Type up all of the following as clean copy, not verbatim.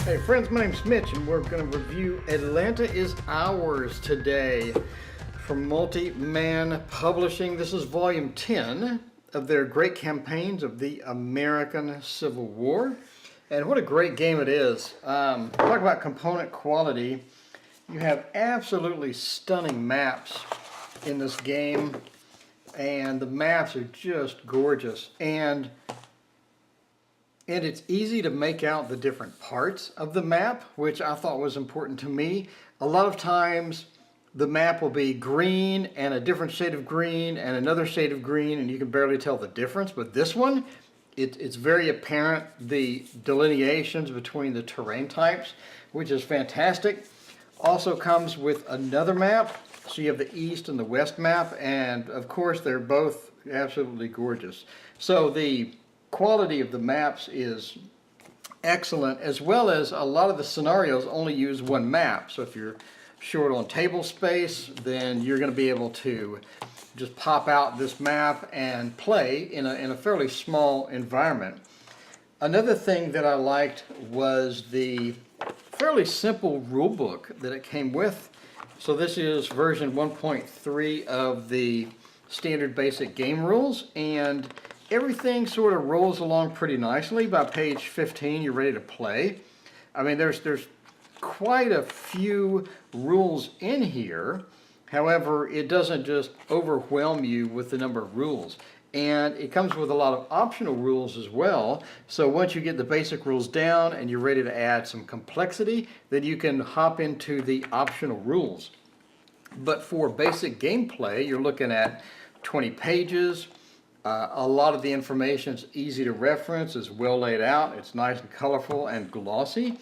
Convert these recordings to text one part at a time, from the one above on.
Hey friends, my name's Mitch and we're going to review Atlanta Is Ours today from Multi-Man Publishing. This is volume 10 of their great campaigns of the American Civil War. And what a great game it is. Talk about component quality. You have absolutely stunning maps in this game, and the maps are just gorgeous. And it's easy to make out the different parts of the map, which I thought was important to me. A lot of times the map will be green and a different shade of green and another shade of green, and you can barely tell the difference. But this one, it's very apparent, the delineations between the terrain types, which is fantastic. Also comes with another map. So you have the east and the west map, and of course they're both absolutely gorgeous. So the quality of the maps is excellent, as well as a lot of the scenarios only use one map. So if you're short on table space, then you're going to be able to just pop out this map and play in a fairly small environment. Another thing that I liked was the fairly simple rule book that it came with. So this is version 1.3 of the standard basic game rules, and everything sort of rolls along pretty nicely. By page 15, you're ready to play. I mean, there's quite a few rules in here. However, it doesn't just overwhelm you with the number of rules. And it comes with a lot of optional rules as well. So once you get the basic rules down and you're ready to add some complexity, then you can hop into the optional rules. But for basic gameplay, you're looking at 20 pages. A lot of the information is easy to reference, is well laid out, it's nice and colorful and glossy.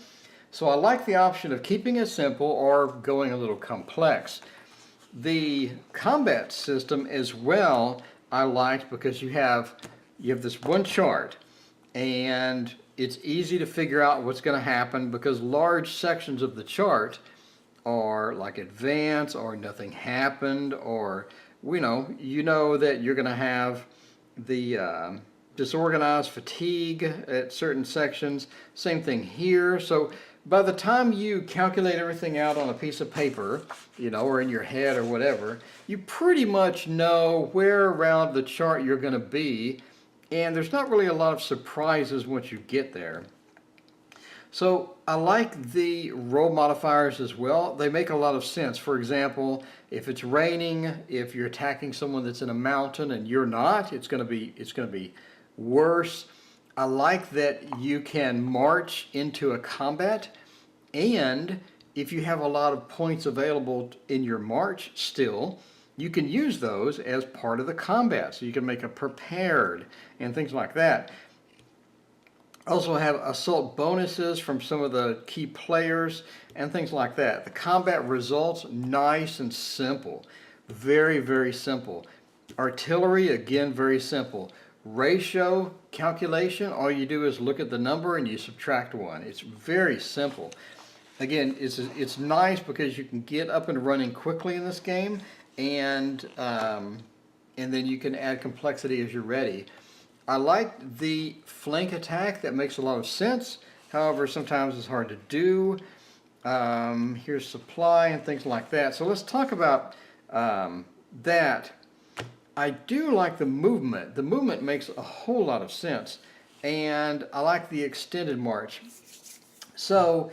So I like the option of keeping it simple or going a little complex. The combat system as well I liked, because you have this one chart, and it's easy to figure out what's going to happen, because large sections of the chart are like advance or nothing happened, or you know that you're going to have the disorganized fatigue at certain sections. Same thing here. So by the time you calculate everything out on a piece of paper, or in your head or whatever, you pretty much know where around the chart you're going to be, and there's not really a lot of surprises once you get there. So I like the roll modifiers as well. They make a lot of sense. For example, if it's raining, if you're attacking someone that's in a mountain and you're not, it's going to be worse. I like that you can march into a combat, and if you have a lot of points available in your march still, you can use those as part of the combat. So you can make a prepared and things like that. Also have assault bonuses from some of the key players and things like that. The combat results, nice and simple. Very, very simple. Artillery, again, very simple. Ratio calculation, all you do is look at the number and you subtract one. It's very simple. Again, it's nice because you can get up and running quickly in this game, and then you can add complexity as you're ready. I like the flank attack. That makes a lot of sense. However, sometimes it's hard to do. Here's supply and things like that. So let's talk about that. I do like the movement. The movement makes a whole lot of sense. And I like the extended march. So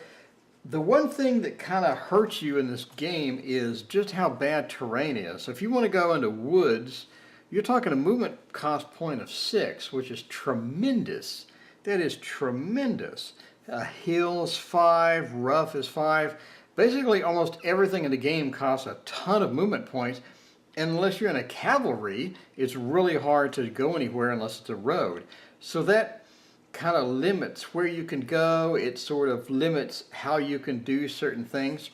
the one thing that kind of hurts you in this game is just how bad terrain is. So if you want to go into woods, you're talking a movement cost point of 6, which is tremendous. That is tremendous. Hills 5, rough is 5. Basically, almost everything in the game costs a ton of movement points. And unless you're in a cavalry, it's really hard to go anywhere unless it's a road. So that kind of limits where you can go. It sort of limits how you can do certain things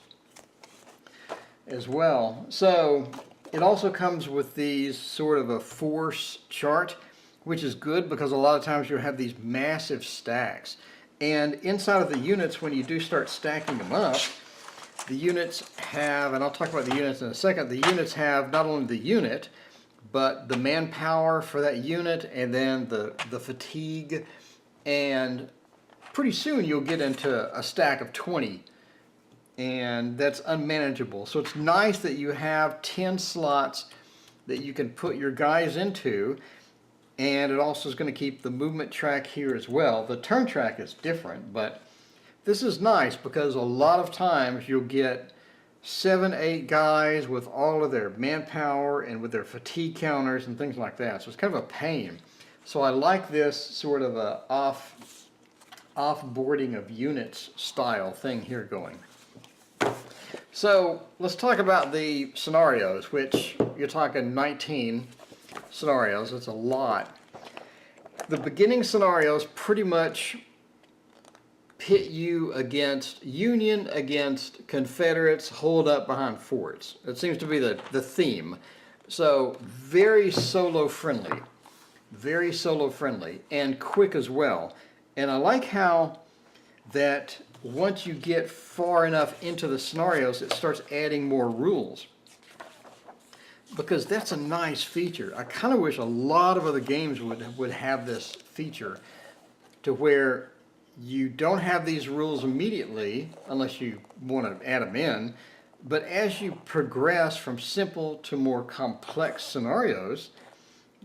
as well. So it also comes with these sort of a force chart, which is good because a lot of times you'll have these massive stacks. And inside of the units, when you do start stacking them up, the units have, and I'll talk about the units in a second, the units have not only the unit, but the manpower for that unit, and then the fatigue and pretty soon you'll get into a stack of 20, and that's unmanageable. So it's nice that you have 10 slots that you can put your guys into, and it also is going to keep the movement track here as well. The turn track is different, but this is nice because a lot of times you'll get 7, 8 guys with all of their manpower and with their fatigue counters and things like that. So it's kind of a pain. So I like this sort of a off-boarding of units style thing here going. So let's talk about the scenarios, which you're talking 19 scenarios. It's a lot. The beginning scenarios pretty much pit you against Union, against Confederates, hold up behind forts. It seems to be the theme. So very solo friendly, and quick as well. And I like how that once you get far enough into the scenarios, it starts adding more rules, because that's a nice feature. I kind of wish a lot of other games would have this feature, to where you don't have these rules immediately unless you want to add them in, but as you progress from simple to more complex scenarios,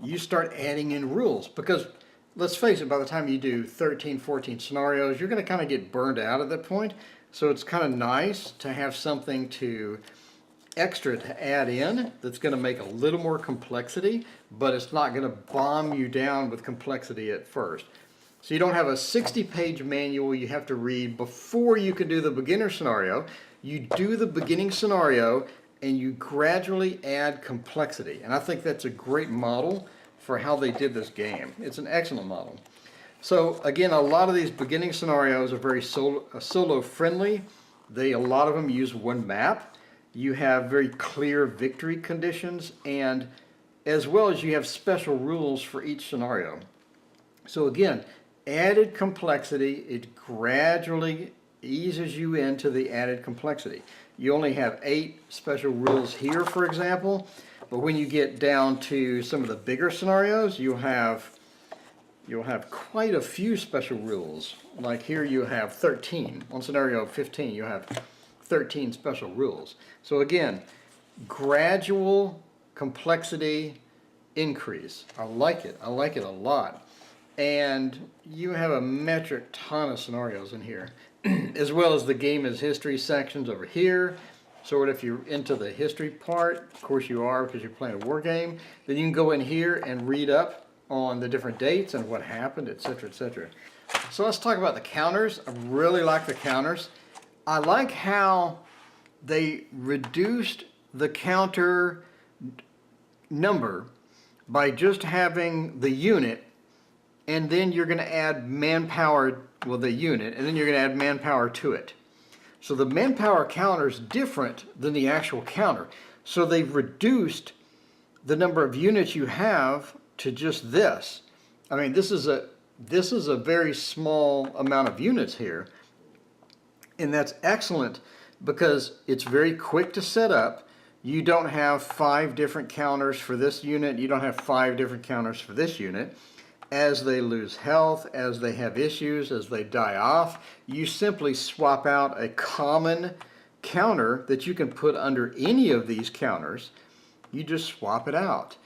you start adding in rules. Because let's face it, by the time you do 13, 14 scenarios, you're going to kind of get burned out at that point. So it's kind of nice to have something extra to add in that's going to make a little more complexity, but it's not going to bomb you down with complexity at first. So you don't have a 60-page manual you have to read before you can do the beginner scenario. You do the beginning scenario and you gradually add complexity. And I think that's a great model for how they did this game. It's an excellent model. So again, a lot of these beginning scenarios are very solo friendly. A lot of them use one map. You have very clear victory conditions, and as well as you have special rules for each scenario. So again, added complexity, it gradually eases you into the added complexity. You only have 8 special rules here, for example, but when you get down to some of the bigger scenarios, you'll have quite a few special rules. Like here you have 13. On scenario 15, you have 13 special rules. So again, gradual complexity increase. I like it. I like it a lot. And you have a metric ton of scenarios in here, as well as the game is history sections over here. So if you're into the history part, of course you are because you're playing a war game, then you can go in here and read up on the different dates and what happened, etc., etc. So let's talk about the counters. I really like the counters. I like how they reduced the counter number by just having the unit, and then you're going to add manpower, well, the unit, and then you're going to add manpower to it. So the manpower counter is different than the actual counter. So they've reduced the number of units you have to just this. I mean, this is a very small amount of units here, and that's excellent because it's very quick to set up. You don't have 5 different counters for this unit. You don't have 5 different counters for this unit. As they lose health, as they have issues, as they die off, you simply swap out a common counter that you can put under any of these counters. You just swap it out.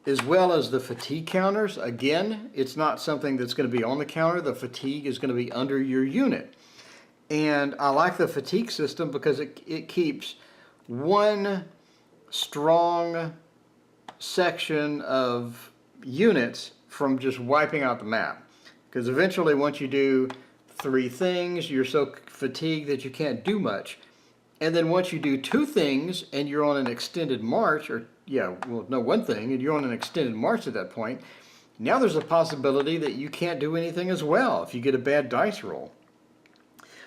As well as the fatigue counters, again, it's not something that's going to be on the counter. The fatigue is going to be under your unit. And I like the fatigue system because it keeps one strong section of units from just wiping out the map. Because eventually once you do 3 things, you're so fatigued that you can't do much. And then once you do 2 things and you're on an extended march, or one thing, and you're on an extended march at that point, now there's a possibility that you can't do anything as well if you get a bad dice roll.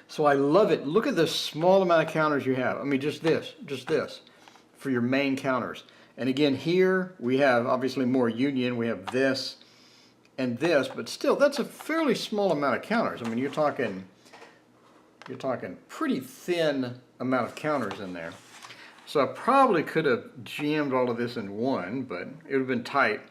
So I love it. Look at the small amount of counters you have. I mean, just this for your main counters. And again, here we have obviously more Union. We have this and this, but still, that's a fairly small amount of counters. I mean, you're talking pretty thin amount of counters in there. So I probably could have jammed all of this in one, but it would have been tight.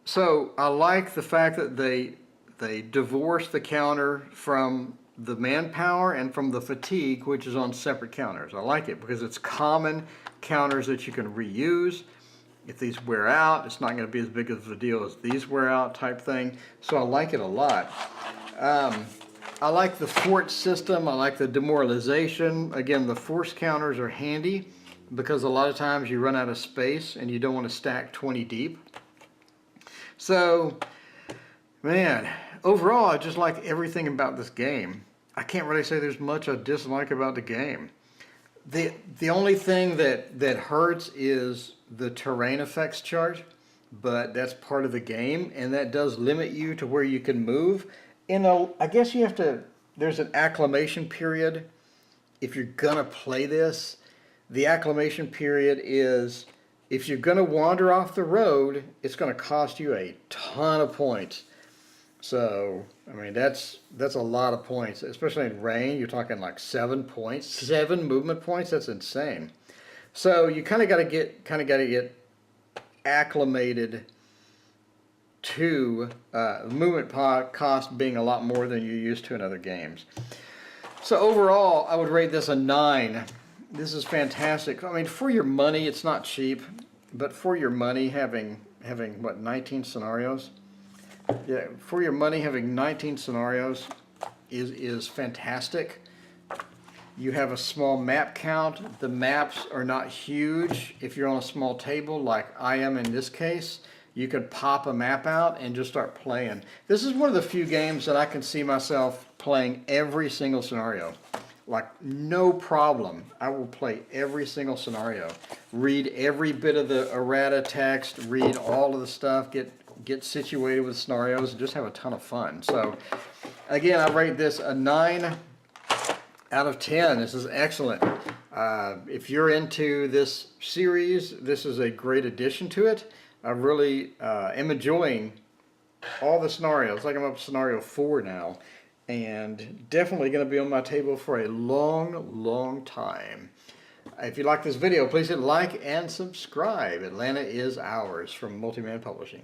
So I like the fact that They divorce the counter from the manpower and from the fatigue, which is on separate counters. I like it because it's common counters that you can reuse. If these wear out, it's not going to be as big of a deal as these wear out type thing. So I like it a lot. I like the fort system. I like the demoralization. Again, the force counters are handy because a lot of times you run out of space and you don't want to stack 20 deep. So, man, overall, I just like everything about this game. I can't really say there's much I dislike about the game. The only thing that hurts is the terrain effects chart, but that's part of the game, and that does limit you to where you can move. I guess you have to, there's an acclimation period. If you're gonna play this, the acclimation period is, if you're gonna wander off the road, it's gonna cost you a ton of points. So, I mean, that's a lot of points, especially in rain. You're talking like 7 points, 7 movement points. That's insane. So you kind of got to get acclimated to movement cost being a lot more than you're used to in other games. So overall, I would rate this a 9. This is fantastic. I mean, for your money, it's not cheap, but for your money, having what, 19 scenarios. Yeah, for your money, having 19 scenarios is fantastic. You have a small map count. The maps are not huge. If you're on a small table, like I am in this case, you could pop a map out and just start playing. This is one of the few games that I can see myself playing every single scenario. Like, no problem. I will play every single scenario. Read every bit of the errata text, read all of the stuff, get situated with scenarios, and just have a ton of fun. So, again, I rate this a 9 out of 10. This is excellent. If you're into this series, this is a great addition to it. I really am enjoying all the scenarios. Like I'm up to scenario 4 now, and definitely going to be on my table for a long time. If you like this video, please hit like and subscribe. Atlanta is ours from Multiman Publishing.